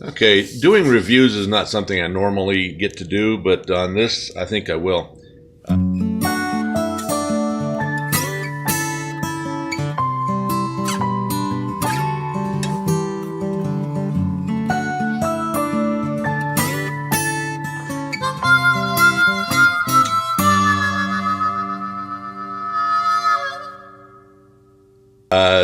Okay, doing reviews is not something I normally get to do, but on this, I think I will.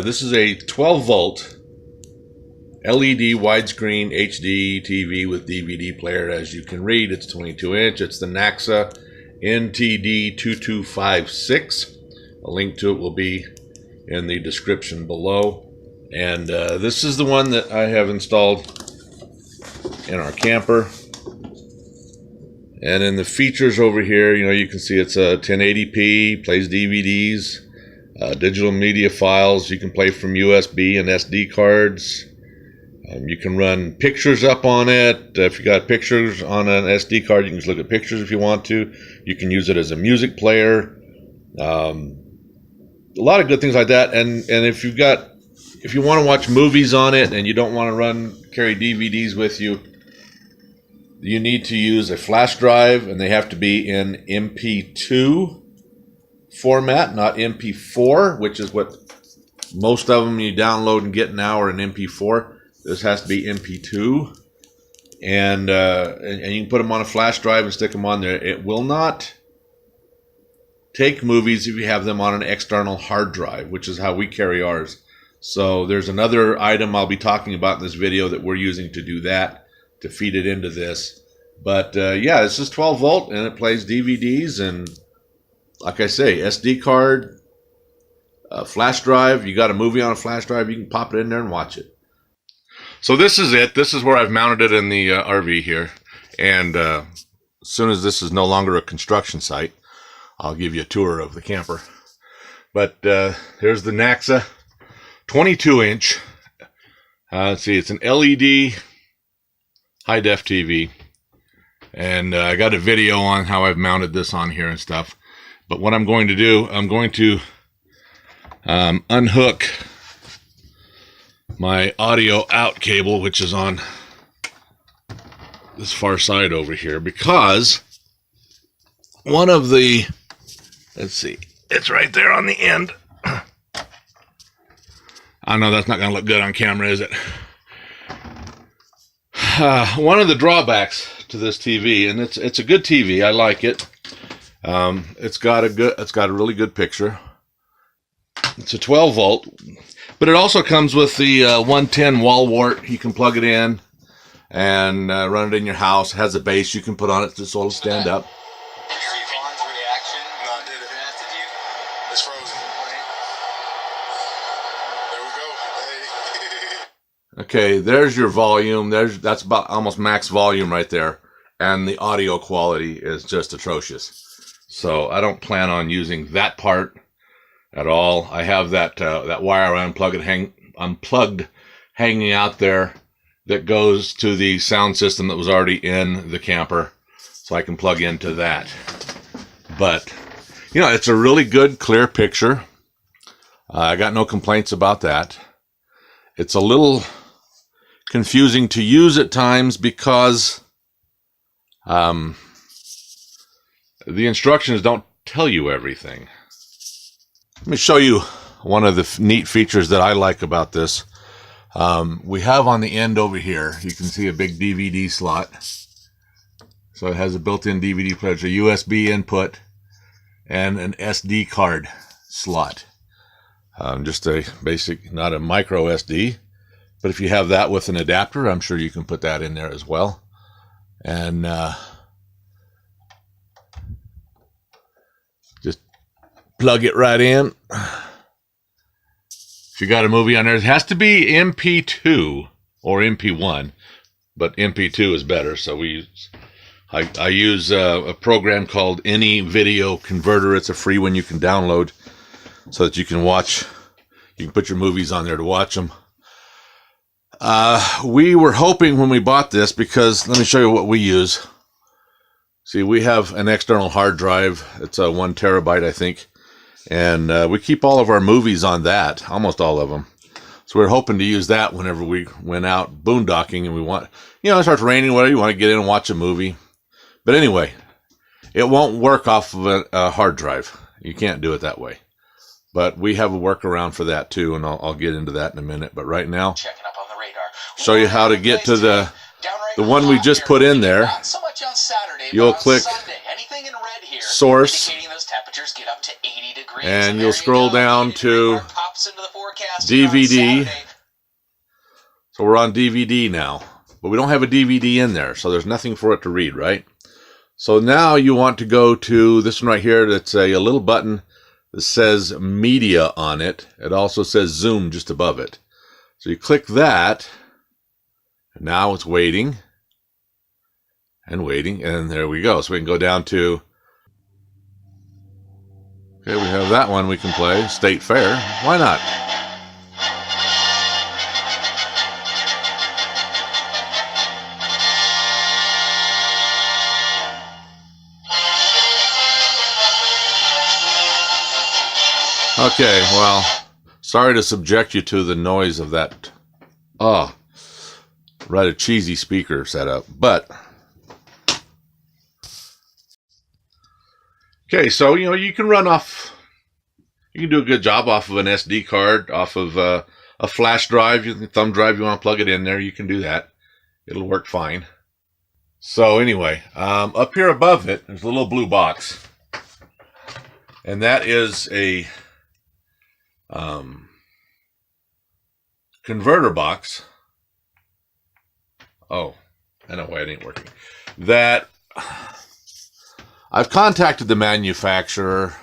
This is a 12-volt LED widescreen HD TV with DVD player. As you can read, it's 22-inch. It's the NAXA NTD-2256. A link to it will be in the description below. And this is the one that I have installed in our camper. And in the features over here, you can see it's a 1080p, plays DVDs, digital media files. You can play from USB and SD cards. You can run pictures up on it. If you got pictures on an SD card, you can just look at pictures if you want to. You can use it as a music player. A lot of good things like that. And if you want to watch movies on it and you don't want to carry DVDs with you, you need to use a flash drive, and they have to be in MP2 format, not MP4, which is what most of them you download and get now are in MP4. This has to be MP2, and you can put them on a flash drive and stick them on there. It will not take movies if you have them on an external hard drive, which is how we carry ours. So there's another item I'll be talking about in this video that we're using to do that, to feed it into this. But yeah, this is 12 volt and it plays DVDs, and like I say, SD card, flash drive. You got a movie on a flash drive, you can pop it in there and watch it. So this is it. This is where I've mounted it in the RV here. And as soon as this is no longer a construction site, I'll give you a tour of the camper. But here's the NAXA 22-inch. Let's see, it's an LED high-def TV. And I got a video on how I've mounted this on here and stuff. But what I'm going to do, I'm going to unhook my audio out cable, which is on this far side over here, because one of the, let's see, it's right there on the end. I know that's not going to look good on camera, is it? One of the drawbacks to this TV, and it's a good TV, I like it. It's got a really good picture. It's a 12 volt, but it also comes with the 110 wall wart. You can plug it in and run it in your house. It has a base you can put on it so it'll stand up. It's frozen. There we go. Okay, there's your volume. That's about almost max volume right there, and the audio quality is just atrocious. So I don't plan on using that part at all. I have that wire unplugged hanging out there that goes to the sound system that was already in the camper, so I can plug into that. But it's a really good, clear picture. I got no complaints about that. It's a little confusing to use at times because the instructions don't tell you everything. Let me show you one of the neat features that I like about this. We have on the end over here, you can see a big DVD slot. So it has a built-in DVD player, a USB input, and an SD card slot. Just a basic, not a micro SD, but if you have that with an adapter, I'm sure you can put that in there as well. And just plug it right in. If you got a movie on there, it has to be MP2 or MP1, but MP2 is better. So I use a program called Any Video Converter. It's a free one you can download so that you can put your movies on there to watch them. We were hoping when we bought this, because let me show you what we use. See, we have an external hard drive. It's a 1 terabyte, I think. And we keep all of our movies on that, almost all of them. So we're hoping to use that whenever we went out boondocking and we want, it starts raining, whatever, you want to get in and watch a movie. But anyway, it won't work off of a hard drive. You can't do it that way. But we have a workaround for that too, and I'll get into that in a minute. But right now, Checking up on the radar. Show you how to get to the one we just put in there. Not so much on Saturday, You'll but on click Sunday. Anything in red here, source, indicating those temperatures get up to 80 degrees. and you'll scroll down to DVD. So we're on DVD now, but we don't have a DVD in there, so there's nothing for it to read, right? So now you want to go to this one right here. That's a little button that says media on it. It also says zoom just above it. So you click that, and now it's waiting and waiting, and there we go. So we can go down to, okay, we have that one we can play, State Fair. Why not? Okay, well, sorry to subject you to the noise of that, right, a cheesy speaker setup, but, okay, so, you can run off, you can do a good job off of an SD card, off of a flash drive, thumb drive, you want to plug it in there, you can do that. It'll work fine. So anyway, up here above it, there's a little blue box, and that is a converter box. Oh, I know why it ain't working. That I've contacted the manufacturer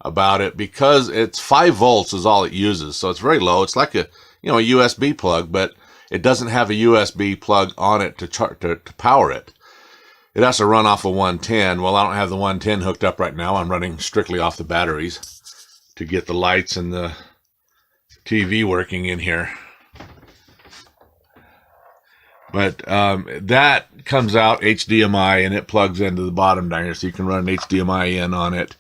about it because it's 5 volts is all it uses, so it's very low. It's like a a USB plug, but it doesn't have a USB plug on it to power it. It has to run off a 110. Well, I don't have the 110 hooked up right now. I'm running strictly off the batteries to get the lights and the TV working in here. But that comes out HDMI, and it plugs into the bottom down here, so you can run an HDMI in on it.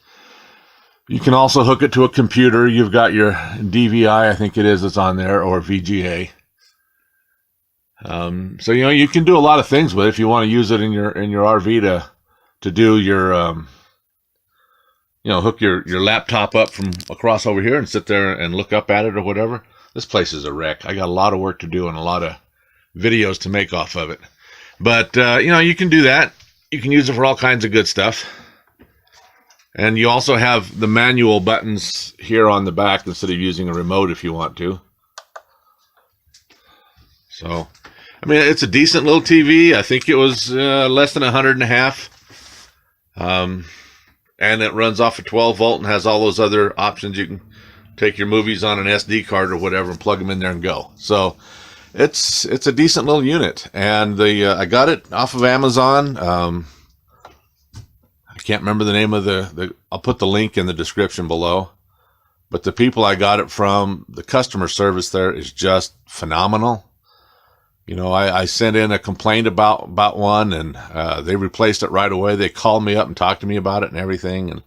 You can also hook it to a computer. You've got your DVI, I think it is, that's on there, or VGA. So you can do a lot of things with it if you want to use it in your RV to do your hook your laptop up from across over here and sit there and look up at it or whatever. This place is a wreck. I got a lot of work to do and a lot of videos to make off of it. But, you can do that. You can use it for all kinds of good stuff. And you also have the manual buttons here on the back instead of using a remote if you want to. So, it's a decent little TV. I think it was less than $100.50. And it runs off a 12 volt and has all those other options. You can take your movies on an SD card or whatever and plug them in there and go. So it's a decent little unit. And I got it off of Amazon. I can't remember the name of I'll put the link in the description below. But the people I got it from, the customer service there is just phenomenal. I sent in a complaint about one, and they replaced it right away. They called me up and talked to me about it and everything. And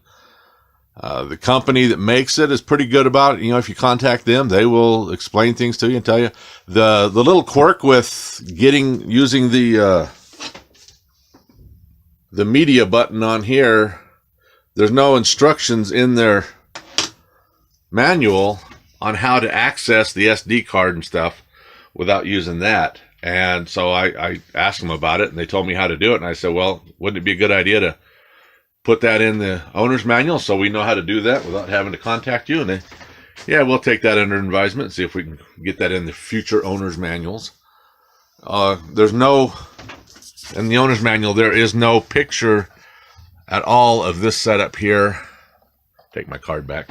the company that makes it is pretty good about it. If you contact them, they will explain things to you and tell you. The little quirk with using the media button on here, there's no instructions in their manual on how to access the SD card and stuff without using that. And so I asked them about it, and they told me how to do it. And I said, well, wouldn't it be a good idea to put that in the owner's manual so we know how to do that without having to contact you? And they, yeah, we'll take that under advisement and see if we can get that in the future owner's manuals. There's no, in the owner's manual, there is no picture at all of this setup here. Take my card back.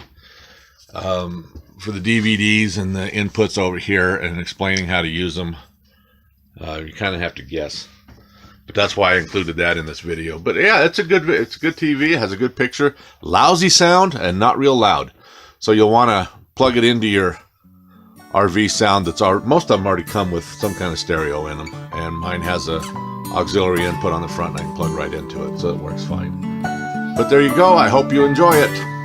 For the DVDs and the inputs over here and explaining how to use them. You kind of have to guess, but that's why I included that in this video. But yeah, it's a good TV. It has a good picture, lousy sound, and not real loud. So you'll want to plug it into your RV sound. Most of them already come with some kind of stereo in them, and mine has a auxiliary input on the front, and I can plug right into it, so it works fine. But there you go. I hope you enjoy it.